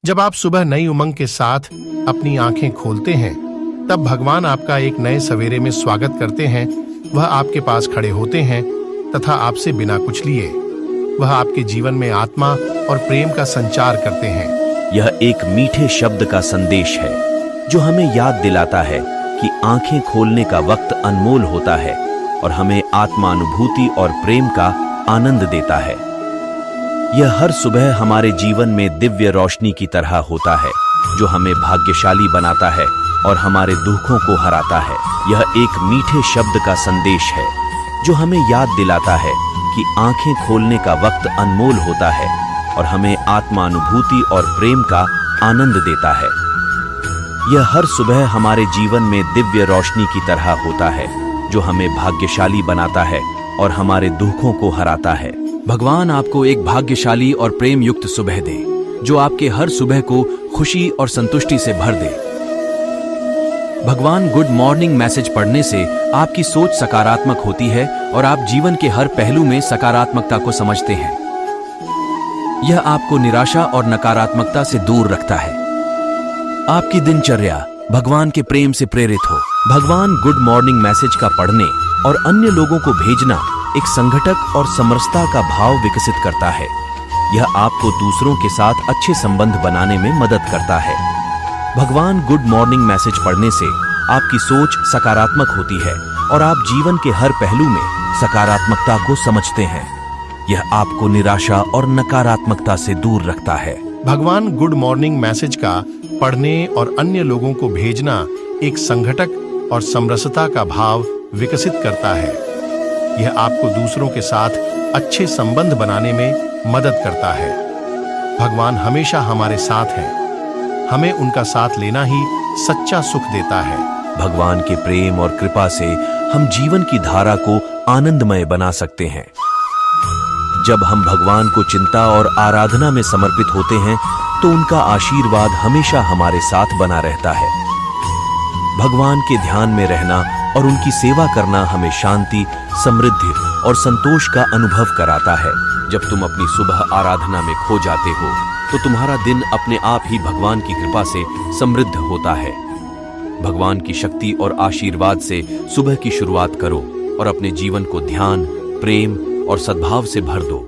जब आप सुबह नई उमंग के साथ अपनी आंखें खोलते हैं, तब भगवान आपका एक नए सवेरे में स्वागत करते हैं। वह आपके पास खड़े होते हैं तथा आपसे बिना कुछ लिए वह आपके जीवन में आत्मा और प्रेम का संचार करते हैं। यह एक मीठे शब्द का संदेश है जो हमें याद दिलाता है कि आंखें खोलने का वक्त अनमोल होता है और हमें आत्मानुभूति और प्रेम का आनंद देता है। यह हर सुबह हमारे जीवन में दिव्य रोशनी की तरह होता है जो हमें भाग्यशाली बनाता है और हमारे दुखों को हराता है। यह एक मीठे शब्द का संदेश है जो हमें याद दिलाता है कि आंखें खोलने का वक्त अनमोल होता है और हमें आत्मानुभूति और प्रेम का आनंद देता है। यह हर सुबह हमारे जीवन में दिव्य रोशनी की तरह होता है जो हमें भाग्यशाली बनाता है और हमारे दुखों को हराता है। भगवान आपको एक भाग्यशाली और प्रेम युक्त सुबह दे जो आपके हर सुबह को खुशी और संतुष्टि से भर दे। भगवान गुड मॉर्निंग मैसेज पढ़ने से आपकी सोच सकारात्मक होती है और आप जीवन के हर पहलू में सकारात्मकता को समझते हैं। यह आपको निराशा और नकारात्मकता से दूर रखता है। आपकी दिनचर्या भगवान के प्रेम से प्रेरित हो। भगवान गुड मॉर्निंग मैसेज का पढ़ने और अन्य लोगों को भेजना एक संगठक और समरसता का भाव विकसित करता है। यह आपको दूसरों के साथ अच्छे संबंध बनाने में मदद करता है। भगवान गुड मॉर्निंग मैसेज पढ़ने से आपकी सोच सकारात्मक होती है और आप जीवन के हर पहलू में सकारात्मकता को समझते हैं। यह आपको निराशा और नकारात्मकता से दूर रखता है। भगवान गुड मॉर्निंग मैसेज का पढ़ने और अन्य लोगों को भेजना एक संगठक और समरसता का भाव विकसित करता है। यह आपको दूसरों के साथ अच्छे संबंध बनाने में मदद करता है। भगवान हमेशा हमारे साथ हैं। हमें उनका साथ लेना ही सच्चा सुख देता है। भगवान के प्रेम और कृपा से हम जीवन की धारा को आनंदमय बना सकते हैं। जब हम भगवान को चिंता और आराधना में समर्पित होते हैं तो उनका आशीर्वाद हमेशा हमारे साथ बना रहता है। भगवान के ध्यान में रहना और उनकी सेवा करना हमें शांति, समृद्धि और संतोष का अनुभव कराता है। जब तुम अपनी सुबह आराधना में खो जाते हो तो तुम्हारा दिन अपने आप ही भगवान की कृपा से समृद्ध होता है। भगवान की शक्ति और आशीर्वाद से सुबह की शुरुआत करो और अपने जीवन को ध्यान, प्रेम और सद्भाव से भर दो।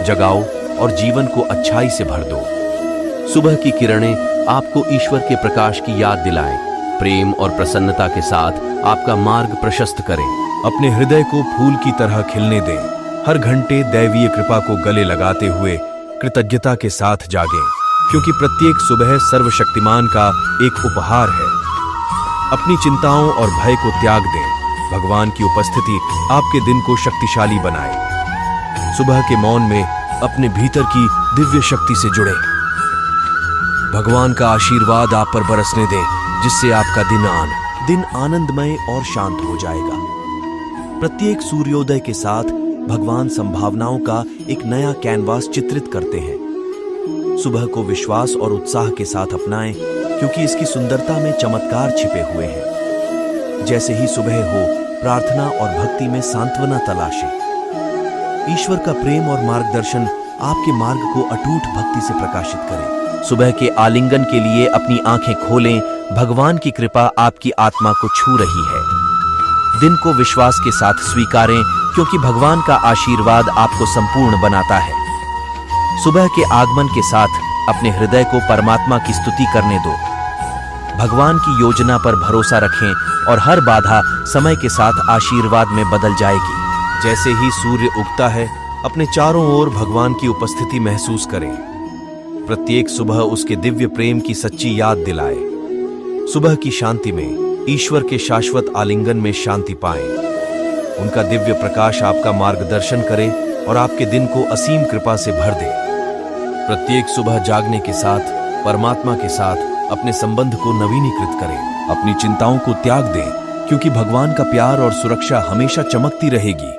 जगाओ और जीवन को अच्छाई से भर दो। सुबह की किरणें आपको ईश्वर के प्रकाश की याद दिलाएं। प्रेम और प्रसन्नता के साथ आपका मार्ग प्रशस्त करें। अपने हृदय को फूल की तरह खिलने दें। हर घंटे दैवीय कृपा को गले लगाते हुए कृतज्ञता के साथ जागें, क्योंकि प्रत्येक सुबह सर्वशक्तिमान का एक उपहार है। अपनी चिंताओं और भय को त्याग दें। भगवान की उपस्थिति आपके दिन को शक्तिशाली बनाए। सुबह के मौन में अपने भीतर की दिव्य शक्ति से जुड़े। भगवान का आशीर्वाद आप पर बरसने दें, जिससे आपका दिन आनंदमय और शांत हो जाएगा। प्रत्येक सूर्योदय के साथ भगवान संभावनाओं का एक नया कैनवास चित्रित करते हैं। सुबह को विश्वास और उत्साह के साथ अपनाएं, क्योंकि इसकी सुंदरता में चमत्कार छिपे हुए हैं। जैसे ही सुबह हो, प्रार्थना और भक्ति में सांत्वना तलाशें। ईश्वर का प्रेम और मार्गदर्शन आपके मार्ग को अटूट भक्ति से प्रकाशित करें। सुबह के आलिंगन के लिए अपनी आंखें खोलें। भगवान की कृपा आपकी आत्मा को छू रही है। दिन को विश्वास के साथ स्वीकारें, क्योंकि भगवान का आशीर्वाद आपको संपूर्ण बनाता है। सुबह के आगमन के साथ अपने हृदय को परमात्मा की स्तुति करने दो। भगवान की योजना पर भरोसा रखें और हर बाधा समय के साथ आशीर्वाद में बदल जाएगी। जैसे ही सूर्य उगता है, अपने चारों ओर भगवान की उपस्थिति महसूस करें। प्रत्येक सुबह उसके दिव्य प्रेम की सच्ची याद दिलाए। सुबह की शांति में ईश्वर के शाश्वत आलिंगन में शांति पाएं। उनका दिव्य प्रकाश आपका मार्गदर्शन करे और आपके दिन को असीम कृपा से भर दे। प्रत्येक सुबह जागने के साथ परमात्मा के साथ अपने संबंध को नवीनीकृत करें। अपनी चिंताओं को त्याग दें, क्योंकि भगवान का प्यार और सुरक्षा हमेशा चमकती रहेगी।